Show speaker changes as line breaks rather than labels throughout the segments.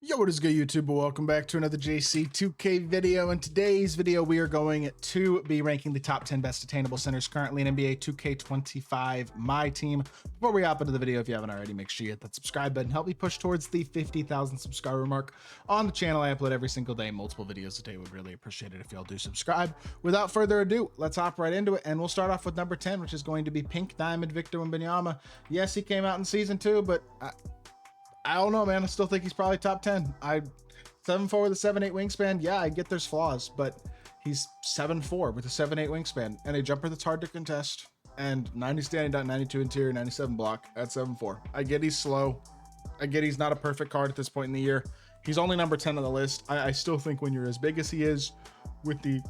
Yo, what is good, YouTube? Welcome back to another JC2K video. In today's video, we are going to be ranking the top 10 best attainable centers currently in NBA 2K25 MyTEAM. Before we hop into the video, if you haven't already, make sure you hit that subscribe button. Help me push towards the 50,000 subscriber mark on the channel. I upload every single day, multiple videos a day. Would really appreciate it if y'all do subscribe. Without further ado, let's hop right into it, and we'll start off with number 10, which is going to be Pink Diamond Victor Wembanyama. Yes, he came out in season 2, but I don't know, man. I still think he's probably top 10. 7'4" with a 7'8" wingspan. Yeah, I get there's flaws, but he's 7'4" with a 7'8" wingspan and a jumper that's hard to contest. And 90 standing dunk, 92 interior, 97 block at 7'4". I get he's slow. I get he's not a perfect card at this point in the year. He's only number 10 on the list. I still think when you're as big as he is, with the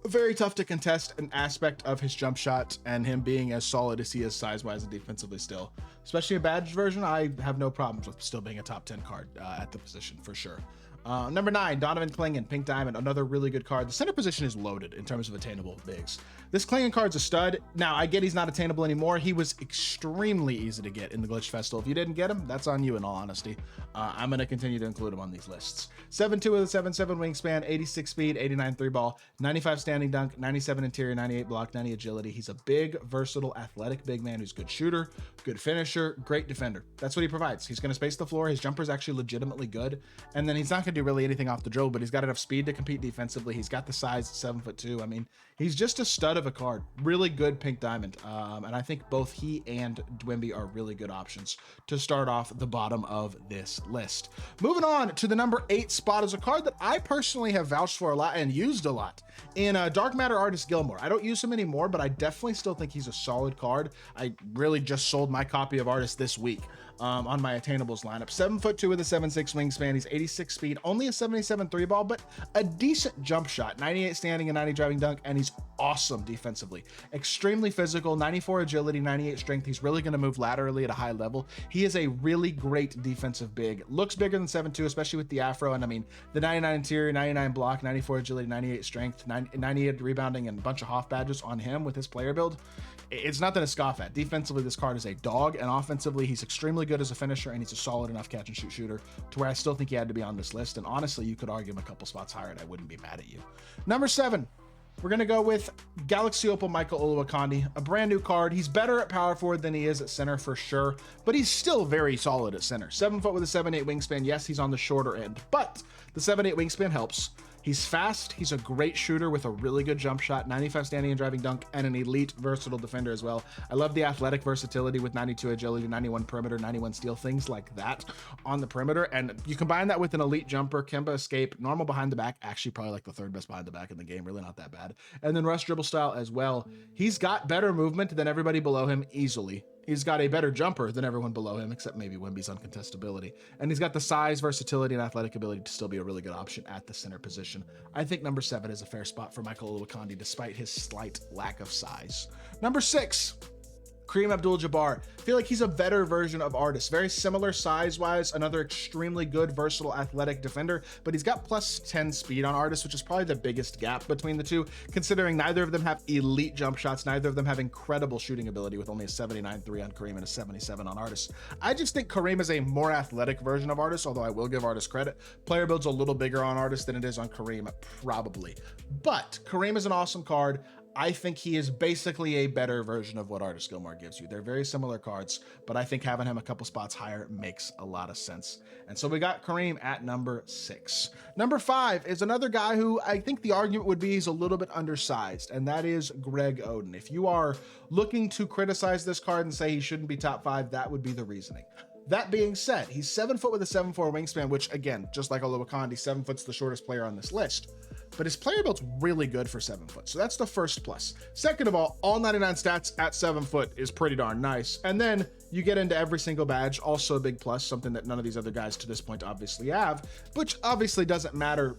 very tough to contest an aspect of his jump shot and him being as solid as he is size-wise and defensively still, especially a badged version, I have no problems with still being a top 10 card at the position for sure. Number 9, Donovan Clingan, Pink Diamond, another really good card. The center position is loaded in terms of attainable bigs. This Clingan card's a stud. Now, I get he's not attainable anymore. He was extremely easy to get in the Glitch Festival. If you didn't get him, that's on you in all honesty. I'm going to continue to include him on these lists. 7'2" with a 7'7" wingspan, 86 speed, 89 3 ball, 95 standing dunk, 97 interior, 98 block, 90 agility. He's a big, versatile, athletic big man who's good shooter, good finisher, great defender. That's what he provides. He's going to space the floor. His jumper's actually legitimately good. And then he's not going to do really anything off the dribble, but he's got enough speed to compete defensively. He's got the size, 7'2". I mean, he's just a stud of a card. Really good Pink Diamond. And I think both he and Dwimby are really good options to start off the bottom of this list. Moving on to the number 8 spot is a card that I personally have vouched for a lot and used a lot in Dark Matter Artist Gilmore. I don't use him anymore, but I definitely still think he's a solid card. I really just sold my copy of Artist this week on my attainables lineup. 7'2" with a 7'6" wingspan. He's 86 speed, only a 77 3 ball, but a decent jump shot, 98 standing and 90 driving dunk, and he's awesome defensively. Extremely physical, 94 agility, 98 strength. He's really going to move laterally at a high level. He is a really great defensive big. Looks bigger than 7'2", especially with the afro, and I mean, the 99 interior, 99 block, 94 agility, 98 strength, 98 rebounding, and a bunch of Hoff badges on him with his player build. It's nothing to scoff at. Defensively, this card is a dog, and offensively, he's extremely good as a finisher, and he's a solid enough catch and shoot shooter to where I still think he had to be on this list. And honestly, you could argue him a couple spots higher, and I wouldn't be mad at you. Number 7. We're going to go with Galaxy Opal Michael Olowokandi, a brand new card. He's better at power forward than he is at center for sure, but he's still very solid at center. 7 foot with a 7'8" wingspan. Yes, he's on the shorter end, but the 7'8" wingspan helps. He's fast. He's a great shooter with a really good jump shot, 95 standing and driving dunk, and an elite versatile defender as well. I love the athletic versatility with 92 agility, 91 perimeter, 91 steal, things like that on the perimeter. And you combine that with an elite jumper, Kemba escape, normal behind the back, actually probably like the 3rd best behind the back in the game, really not that bad. And then rush dribble style as well. He's got better movement than everybody below him easily. He's got a better jumper than everyone below him, except maybe Wemby's uncontestability. And he's got the size, versatility, and athletic ability to still be a really good option at the center position. I think number 7 is a fair spot for Michael Olowokandi, despite his slight lack of size. Number 6. Kareem Abdul-Jabbar. I feel like he's a better version of Artist. Very similar size-wise, another extremely good, versatile, athletic defender, but he's got plus 10 speed on Artist, which is probably the biggest gap between the two, considering neither of them have elite jump shots, neither of them have incredible shooting ability with only a 79 3 on Kareem and a 77 on Artist. I just think Kareem is a more athletic version of Artist, although I will give Artist credit. Player build's a little bigger on Artist than it is on Kareem, probably. But Kareem is an awesome card. I think he is basically a better version of what Artist Gilmore gives you. They're very similar cards, but I think having him a couple spots higher makes a lot of sense. And so we got Kareem at number 6. Number 5 is another guy who I think the argument would be he's a little bit undersized, and that is Greg Oden. If you are looking to criticize this card and say he shouldn't be top 5, that would be the reasoning. That being said, he's 7 foot with a 7'4" wingspan, which again, just like Olowokandi, 7 foot's the shortest player on this list. But his player build's really good for 7 foot. So that's the first plus. Second of all 99 stats at 7 foot is pretty darn nice. And then you get into every single badge, also a big plus, something that none of these other guys to this point obviously have, which obviously doesn't matter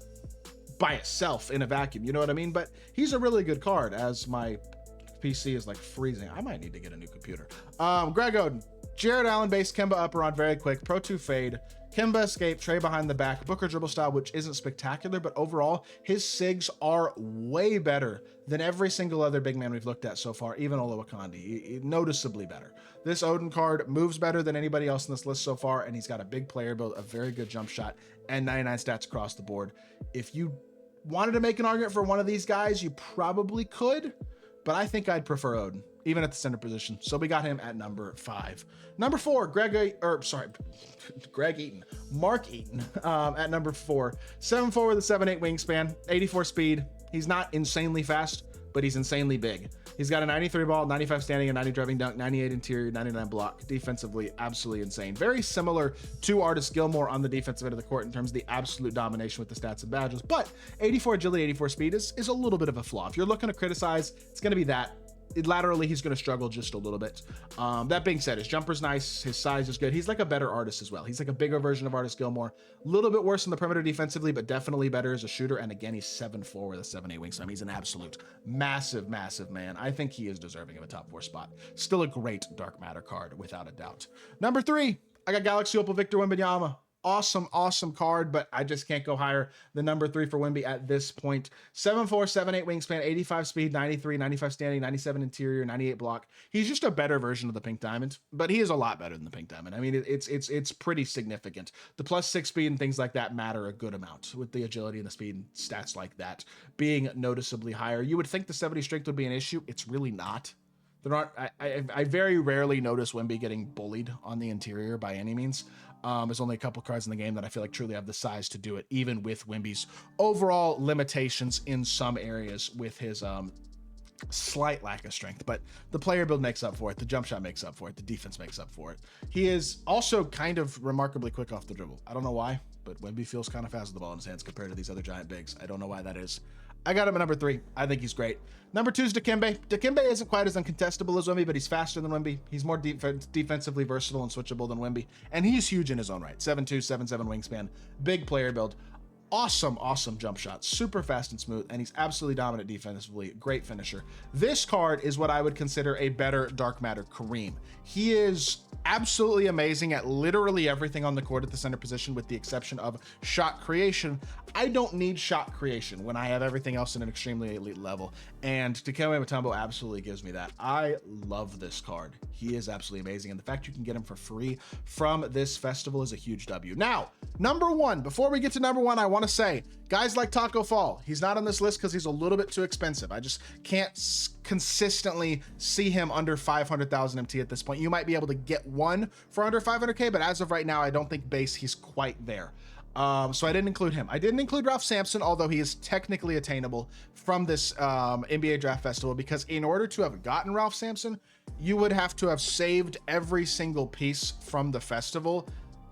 by itself in a vacuum, you know what I mean? But he's a really good card. As my PC is like freezing, I might need to get a new computer. Greg Oden. Jared Allen based Kemba upper on very quick, Pro 2 fade, Kemba escape, Trey behind the back, Booker dribble style, which isn't spectacular, but overall, his SIGs are way better than every single other big man we've looked at so far, even Olowokandi, noticeably better. This Odin card moves better than anybody else in this list so far, and he's got a big player build, a very good jump shot, and 99 stats across the board. If you wanted to make an argument for one of these guys, you probably could, but I think I'd prefer Odin, even at the center position. So we got him at number 5. Number 4, Greg Eaton, Mark Eaton at number 4. 7'4" with a 7'8" wingspan, 84 speed. He's not insanely fast, but he's insanely big. He's got a 93 ball, 95 standing, a 90 driving dunk, 98 interior, 99 block. Defensively, absolutely insane. Very similar to Artis Gilmore on the defensive end of the court in terms of the absolute domination with the stats and badges. But 84 agility, 84 speed is a little bit of a flaw. If you're looking to criticize, it's going to be that. Laterally, he's going to struggle just a little bit. That being said, his jumper's nice. His size is good. He's like a better artist as well. He's like a bigger version of Artis Gilmore. A little bit worse on the perimeter defensively, but definitely better as a shooter. And again, he's 7'4" with a 7'8" wingspan. He's an absolute massive man. I think he is deserving of a top 4 spot. Still a great Dark Matter card, without a doubt. Number 3, I got Galaxy Opal Victor Wembanyama. Awesome card, but I just can't go higher than number 3 for Wemby at this point. 7'4", 7'8" wingspan, 85 speed, 93, 95 standing, 97 interior, 98 block. He's just a better version of the Pink Diamond, but he is a lot better than the Pink Diamond. I mean, it's pretty significant. The +6 speed and things like that matter a good amount, with the agility and the speed and stats like that being noticeably higher. You would think the 70 strength would be an issue. It's really not. There aren't. I very rarely notice Wemby getting bullied on the interior by any means. There's only a couple cards in the game that I feel like truly have the size to do it, even with Wemby's overall limitations in some areas with his slight lack of strength. But the player build makes up for it. The jump shot makes up for it. The defense makes up for it. He is also kind of remarkably quick off the dribble. I don't know why, but Wemby feels kind of fast with the ball in his hands compared to these other giant bigs. I don't know why that is. I got him at number 3. I think he's great. Number 2 is Dikembe. Dikembe isn't quite as uncontestable as Wemby, but he's faster than Wemby. He's more defensively versatile and switchable than Wemby. And he's huge in his own right. 7'2", 7'7" wingspan. Big player build. Awesome jump shot. Super fast and smooth. And he's absolutely dominant defensively. Great finisher. This card is what I would consider a better Dark Matter Kareem. He is absolutely amazing at literally everything on the court at the center position, with the exception of shot creation. I don't need shot creation when I have everything else in an extremely elite level, and Dikembe Mutombo absolutely gives me that. I love this card. He is absolutely amazing, and the fact you can get him for free from this festival is a huge W. Now, number 1, before we get to number 1, I want to say, guys like Taco Fall, he's not on this list because he's a little bit too expensive. I just can't consistently see him under 500,000 MT at this point. You might be able to get one for under 500K, but as of right now, I don't think base he's quite there. So I didn't include him. I didn't include Ralph Sampson, although he is technically attainable from this NBA Draft Festival, because in order to have gotten Ralph Sampson, you would have to have saved every single piece from the festival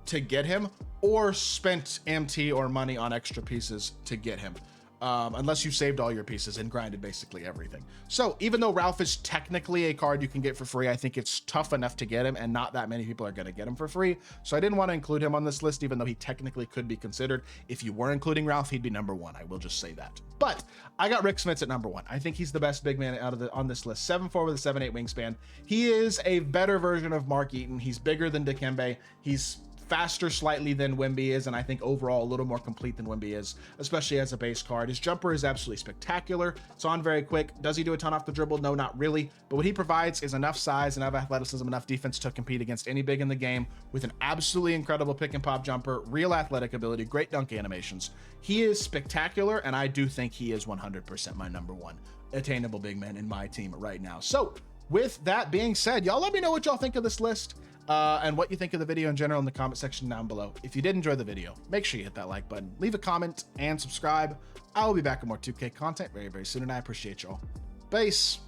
to get him, or spent MT or money on extra pieces to get him. Unless you saved all your pieces and grinded basically everything. So even though Ralph is technically a card you can get for free, I think it's tough enough to get him, and not that many people are going to get him for free. So I didn't want to include him on this list, even though he technically could be considered. If you were including Ralph, he'd be number 1. I will just say that. But I got Rick Smits at number 1. I think he's the best big man on this list. 7'4" with a 7'8" wingspan. He is a better version of Mark Eaton. He's bigger than Dikembe. He's faster slightly than Wemby is, and I think overall a little more complete than Wemby is, especially as a base card. His jumper is absolutely spectacular. It's on very quick. Does he do a ton off the dribble? No, not really. But what he provides is enough size, enough athleticism, enough defense to compete against any big in the game, with an absolutely incredible pick and pop jumper, real athletic ability, great dunk animations. He is spectacular, and I do think he is 100% my number 1 attainable big man in my team right now. So with that being said, y'all let me know what y'all think of this list. And what you think of the video in general in the comment section down below. If you did enjoy the video, make sure you hit that like button, leave a comment, and subscribe. I will be back with more 2K content very, very soon, and I appreciate y'all. Peace.